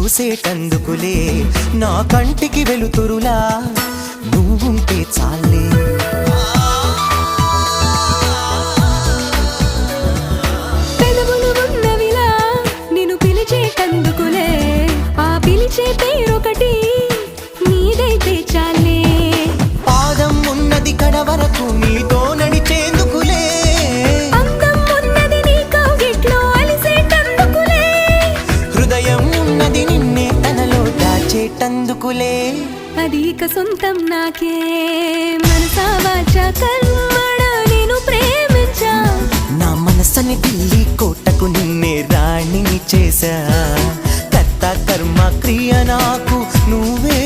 చూసేటందుకులే నా కంటికి వెలుతురులా నువ్వుంటే చాలే పెదవులు ఉన్నవిలా నిన్ను పిలిచేటందుకులే ఆ పిలిచే పేరొకటి నీదైతే చాలే పాదం ఉన్నది కడ వరకు నీతో నడిచేందుకులే అందం ఉన్నది నీ కౌగిట్లో అలిసేటందుకులే హృదయం ఉన్నది నిన్నే తనలో దాచేటందుకులే అది ఇక సొంతం నాకే మనసా వాచా కర్మడా నేను ప్రేమించా నా మనసని ఢిల్లీ కోటకు నిన్నే రాణిని చేశా కర్త కర్మ క్రియ నాకు నువ్వే